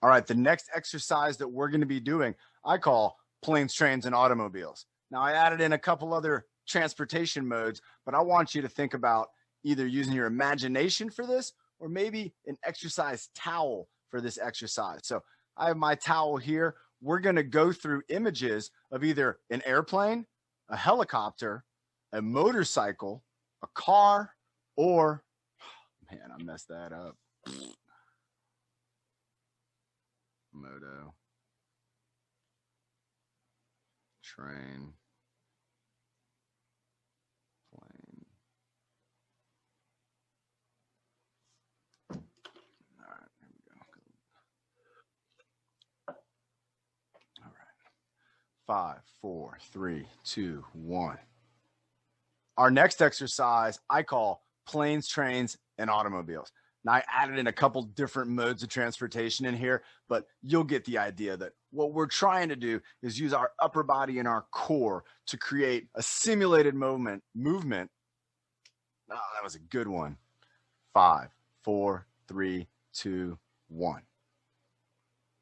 All right, the next exercise that we're going to be doing, I call planes, trains, and automobiles. Now, I added in a couple other transportation modes, but I want you to think about either using your imagination for this or maybe an exercise towel for this exercise. So I have my towel here. We're going to go through images of either an airplane, a helicopter, a motorcycle, a car, or, man, I messed that up. Moto, train, plane. All right, here we go. All right. 5, 4, 3, 2, 1. Our next exercise I call planes, trains, and automobiles. Now, I added in a couple different modes of transportation in here, but you'll get the idea that what we're trying to do is use our upper body and our core to create a simulated movement. Oh, that was a good one. 5, 4, 3, 2, 1.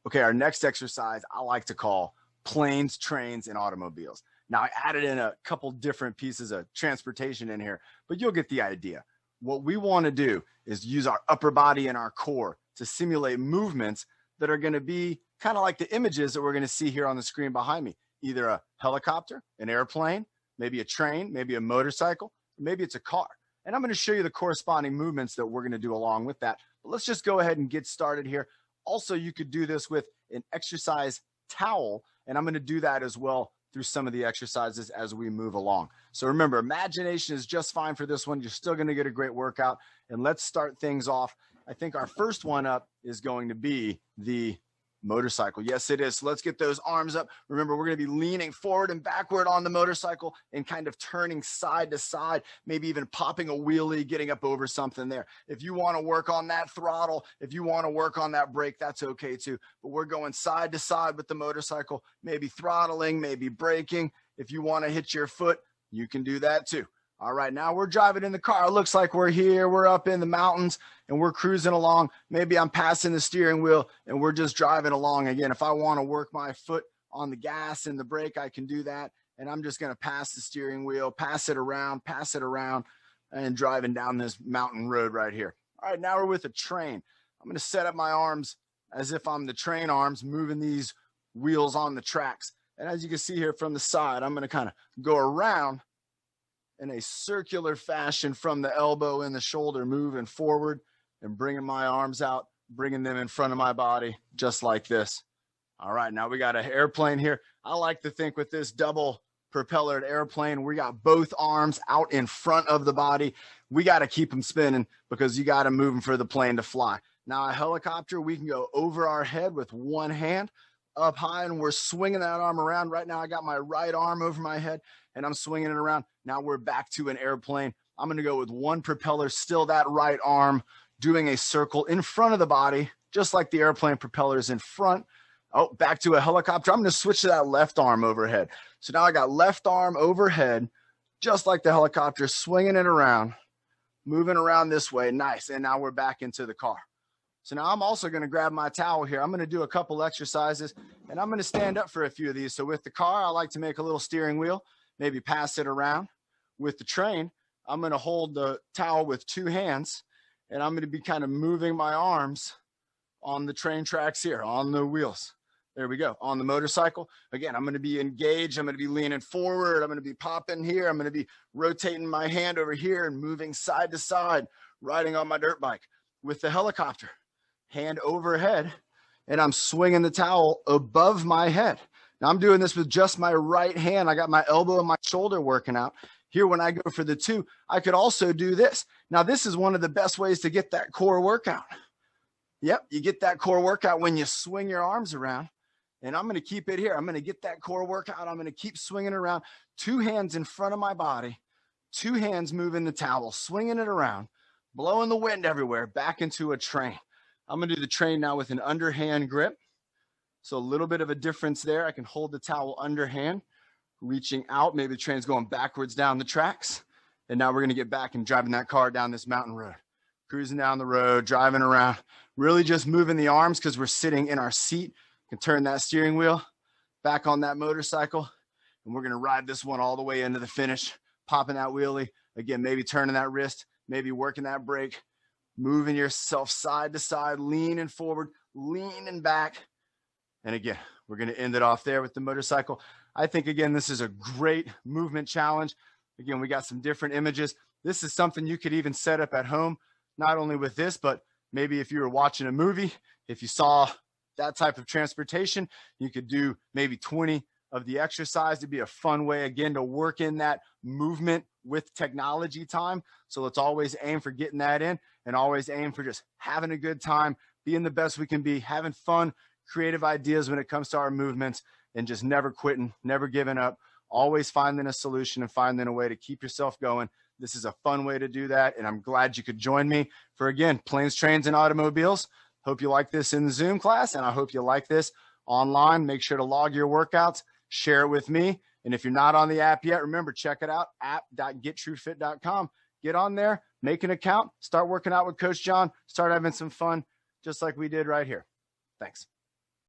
Okay, our next exercise I like to call planes, trains, and automobiles. Now, I added in a couple different pieces of transportation in here, but you'll get the idea. What we want to do is use our upper body and our core to simulate movements that are going to be kind of like the images that we're going to see here on the screen behind me. Either a helicopter, an airplane, maybe a train, maybe a motorcycle, maybe it's a car. And I'm going to show you the corresponding movements that we're going to do along with that. But let's just go ahead and get started here. Also, you could do this with an exercise towel, and I'm going to do that as well through some of the exercises as we move along. So remember, imagination is just fine for this one. You're still going to get a great workout. And let's start things off. I think our first one up is going to be the motorcycle. Yes, it is. So let's get those arms up. Remember, we're going to be leaning forward and backward on the motorcycle and kind of turning side to side, maybe even popping a wheelie, getting up over something there. If you want to work on that throttle, if you want to work on that brake, that's okay too. But we're going side to side with the motorcycle, maybe throttling, maybe braking. If you want to hit your foot, you can do that too. All right, now we're driving in the car. It looks like we're here. We're up in the mountains and we're cruising along. Maybe I'm passing the steering wheel and we're just driving along. Again, if I want to work my foot on the gas and the brake, I can do that. And I'm just going to pass the steering wheel, pass it around, and driving down this mountain road right here. All right, now we're with a train. I'm going to set up my arms as if I'm the train arms, moving these wheels on the tracks. And as you can see here from the side, I'm going to kind of go around in a circular fashion from the elbow and the shoulder, moving forward and bringing my arms out, bringing them in front of my body, just like this. All right, now we got an airplane here. I like to think with this double propellered airplane, we got both arms out in front of the body. We got to keep them spinning because you got to move them for the plane to fly. Now a helicopter, we can go over our head with one hand up high and we're swinging that arm around. Right now I got my right arm over my head and I'm swinging it around. Now we're back to an airplane. I'm going to go with one propeller, still that right arm, doing a circle in front of the body, just like the airplane propeller is in front. Oh, back to a helicopter. I'm going to switch to that left arm overhead. So now I got left arm overhead, just like the helicopter, swinging it around, moving around this way. Nice. And now we're back into the car. So now I'm also going to grab my towel here. I'm going to do a couple exercises and I'm going to stand up for a few of these. So with the car, I like to make a little steering wheel, maybe pass it around. With the train, I'm going to hold the towel with two hands and I'm going to be kind of moving my arms on the train tracks here, on the wheels. There we go. On the motorcycle, again, I'm going to be engaged. I'm going to be leaning forward. I'm going to be popping here. I'm going to be rotating my hand over here and moving side to side, riding on my dirt bike. With the helicopter, hand overhead, and I'm swinging the towel above my head. Now I'm doing this with just my right hand. I got my elbow and my shoulder working out. Here, when I go for the two, I could also do this. Now, this is one of the best ways to get that core workout. Yep, you get that core workout when you swing your arms around. And I'm going to keep it here. I'm going to get that core workout. I'm going to keep swinging around. Two hands in front of my body. Two hands moving the towel, swinging it around, blowing the wind everywhere, back into a train. I'm going to do the train now with an underhand grip. So a little bit of a difference there. I can hold the towel underhand, reaching out. Maybe the train's going backwards down the tracks. And now we're going to get back and driving that car down this mountain road. cruising down the road, driving around, really just moving the arms because we're sitting in our seat. You can turn that steering wheel back on that motorcycle, and we're going to ride this one all the way into the finish, popping that wheelie. Again, maybe turning that wrist, maybe working that brake, moving yourself side to side, leaning forward, leaning back. And again, we're going to end it off there with the motorcycle. I think, again, this is a great movement challenge. Again, we got some different images. This is something you could even set up at home, not only with this, but maybe if you were watching a movie, if you saw that type of transportation, you could do maybe 20 of the exercise. To be a fun way, again, to work in that movement with technology time. So let's always aim for getting that in, and always aim for just having a good time, being the best we can be, having fun, creative ideas when it comes to our movements, and just never quitting, never giving up, always finding a solution and finding a way to keep yourself going. This is a fun way to do that, and I'm glad you could join me for, again, Planes, Trains, and Automobiles. Hope you like this in the Zoom class, and I hope you like this online. Make sure to log your workouts, share it with me, and if you're not on the app yet, remember, check it out, app.gettrufit.com. Get on there, make an account, start working out with Coach John, start having some fun, just like we did right here. Thanks.